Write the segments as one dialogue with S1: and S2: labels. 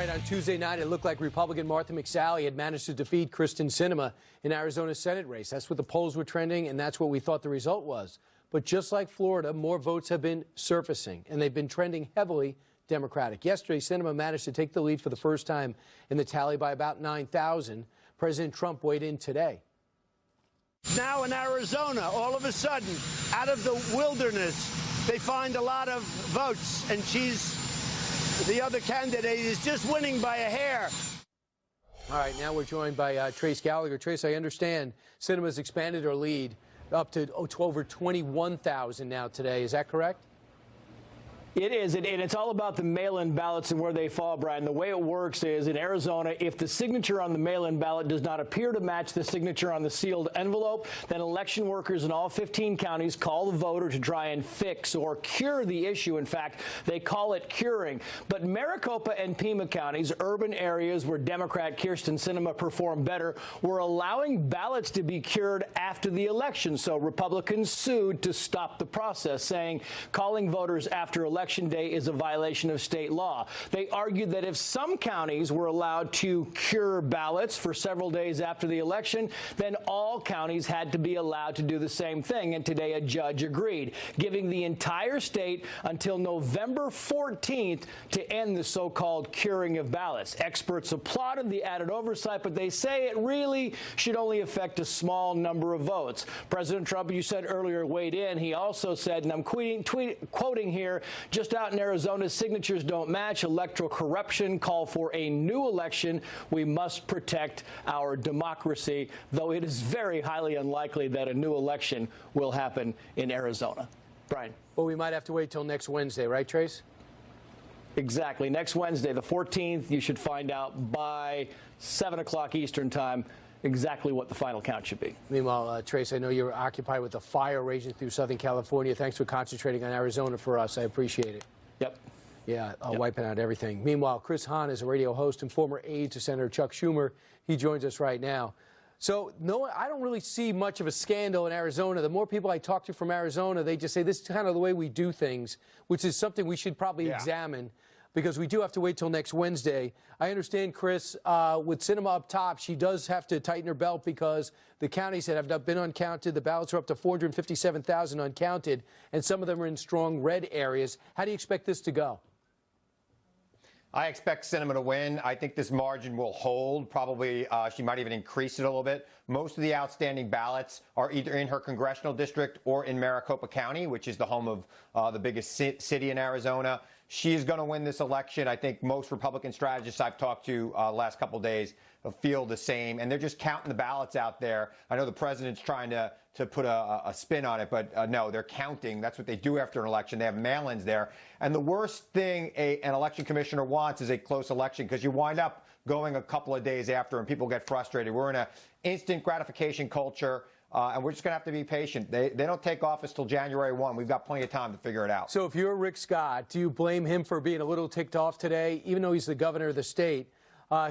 S1: right, on Tuesday night, it looked like Republican Martha McSally had managed to defeat Kristen Sinema in Arizona's Senate race. That's what the polls were trending, and that's what we thought the result was. But just like Florida, more votes have been surfacing, and they've been trending heavily Democratic. Yesterday, Sinema managed to take the lead for the first time in the tally by about 9,000. President Trump weighed in today.
S2: Now in Arizona, all of a sudden, out of the wilderness, they find a lot of votes, and the other candidate is just winning by a hair.
S1: All right, now we're joined by Trace Gallagher. Trace, I understand Sinema's expanded her lead up to over 21,000 now today. Is that correct?
S3: It is, and it's all about the mail-in ballots and where they fall, Brian. The way it works is, in Arizona, if the signature on the mail-in ballot does not appear to match the signature on the sealed envelope, then election workers in all 15 counties call the voter to try and fix or cure the issue. In fact, they call it curing. But Maricopa and Pima counties, urban areas where Democrat Kyrsten Sinema performed better, were allowing ballots to be cured after the election. So Republicans sued to stop the process, saying calling voters after election day is a violation of state law. They argued that if some counties were allowed to cure ballots for several days after the election, then all counties had to be allowed to do the same thing. And today a judge agreed, giving the entire state until November 14th to end the so-called curing of ballots. Experts applauded the added oversight, but they say it really should only affect a small number of votes. President Trump, you said earlier, weighed in. He also said, and I'm quoting here, just out in Arizona, signatures don't match. Electoral corruption. Call for a new election. We must protect our democracy, though it is very highly unlikely that a new election will happen in Arizona. Brian.
S1: Well, we might have to wait till next Wednesday, right, Trace?
S3: Exactly. Next Wednesday, the 14th, you should find out by 7 o'clock Eastern time exactly what the final count should be.
S1: Meanwhile, Trace, I know you're occupied with the fire raging through Southern California. Thanks for concentrating on Arizona for us. I appreciate it.
S3: Yep.
S1: Yeah, wiping out everything. Meanwhile, Chris Hahn is a radio host and former aide to Senator Chuck Schumer. He joins us right now. So, no, I don't really see much of a scandal in Arizona. The more people I talk to from Arizona, they just say this is kind of the way we do things, which is something we should probably examine, because we do have to wait till next Wednesday. I understand, Chris, with Sinema up top, she does have to tighten her belt because the counties that have not been uncounted, the ballots are up to 457,000 uncounted, and some of them are in strong red areas. How do you expect this to go?
S4: I expect Sinema to win. I think this margin will hold. Probably she might even increase it a little bit. Most of the outstanding ballots are either in her congressional district or in Maricopa County, which is the home of the biggest city in Arizona. She's going to win this election. I think most Republican strategists I've talked to last couple of days feel the same, and they're just counting the ballots out there. I know the president's trying to put a spin on it, but no, they're counting. That's what they do after an election. They have mail-ins there. And the worst thing an election commissioner wants is a close election, because you wind up going a couple of days after and people get frustrated. We're in an instant gratification culture. And we're just going to have to be patient. They don't take office till January 1. We've got plenty of time to figure it out.
S1: So if you're Rick Scott, do you blame him for being a little ticked off today? Even though he's the governor of the state,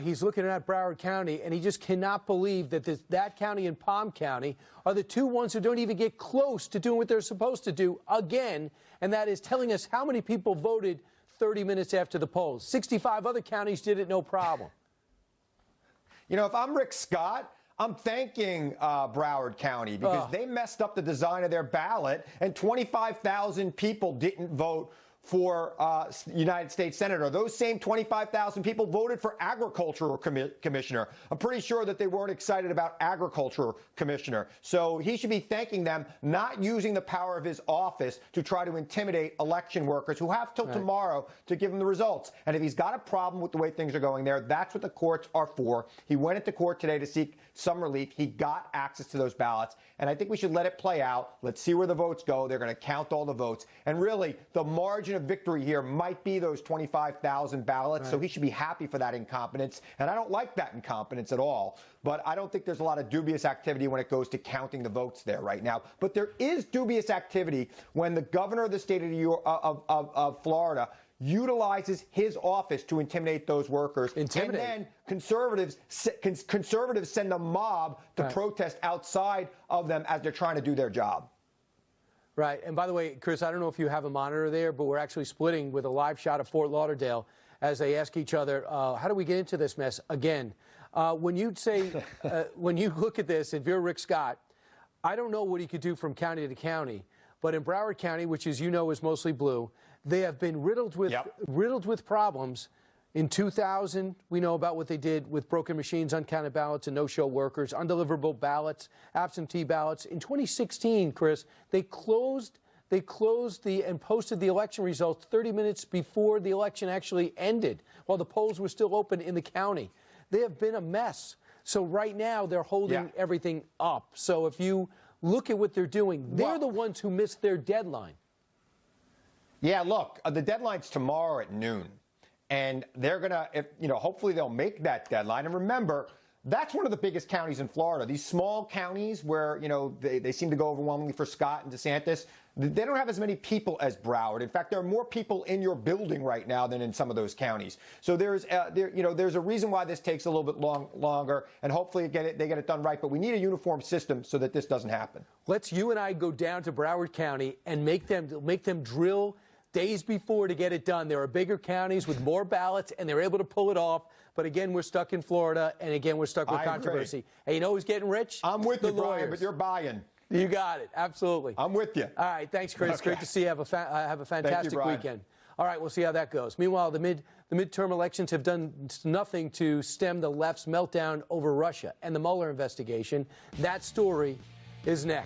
S1: he's looking at Broward County, and he just cannot believe that that county and Palm County are the two ones who don't even get close to doing what they're supposed to do again, and that is telling us how many people voted 30 minutes after the polls. 65 other counties did it no problem.
S4: You know, if I'm Rick Scott, I'm thanking Broward County, because they messed up the design of their ballot, and 25,000 people didn't vote for United States Senator. Those same 25,000 people voted for Agricultural Commissioner. I'm pretty sure that they weren't excited about Agricultural Commissioner. So he should be thanking them, not using the power of his office to try to intimidate election workers who have till tomorrow to give him the results. And if he's got a problem with the way things are going there, that's what the courts are for. He went into court today to seek some relief. He got access to those ballots. And I think we should let it play out. Let's see where the votes go. They're going to count all the votes. And really, the margin of victory here might be those 25,000 ballots. So he should be happy for that incompetence. And I don't like that incompetence at all. But I don't think there's a lot of dubious activity when it goes to counting the votes there right now. But there is dubious activity when the governor of the state of Florida utilizes his office to intimidate those workers. And then conservatives send a mob to protest outside of them as they're trying to do their job.
S1: Right. And by the way, Chris, I don't know if you have a monitor there, but we're actually splitting with a live shot of Fort Lauderdale as they ask each other, how do we get into this mess again? When you look at this, if you're Rick Scott, I don't know what he could do from county to county, but in Broward County, which as you know is mostly blue, they have been riddled with problems. In 2000, we know about what they did with broken machines, uncounted ballots, and no-show workers, undeliverable ballots, absentee ballots. In 2016, Chris, they closed and posted the election results 30 minutes before the election actually ended, while the polls were still open in the county. They have been a mess. So right now, they're holding everything up. So if you look at what they're doing, they're the ones who missed their deadline.
S4: Yeah, look, the deadline's tomorrow at noon. And they're going to, hopefully they'll make that deadline. And remember, that's one of the biggest counties in Florida. These small counties where, they seem to go overwhelmingly for Scott and DeSantis, they don't have as many people as Broward. In fact, there are more people in your building right now than in some of those counties. So there's a reason why this takes a little bit longer, and hopefully they get it done right. But we need a uniform system so that this doesn't happen.
S1: Let's you and I go down to Broward County and make them drill days before to get it done. There are bigger counties with more ballots, and they're able to pull it off. But again, we're stuck in Florida, and again, we're stuck with controversy.
S4: Agree.
S1: And you know who's getting rich?
S4: I'm with you,
S1: lawyers.
S4: Brian, but you're buying.
S1: You got it. Absolutely.
S4: I'm with you.
S1: All right. Thanks, Chris.
S4: Okay.
S1: Great to see you. Have a fantastic weekend. All right. We'll see how that goes. Meanwhile, the midterm elections have done nothing to stem the left's meltdown over Russia and the Mueller investigation. That story is next.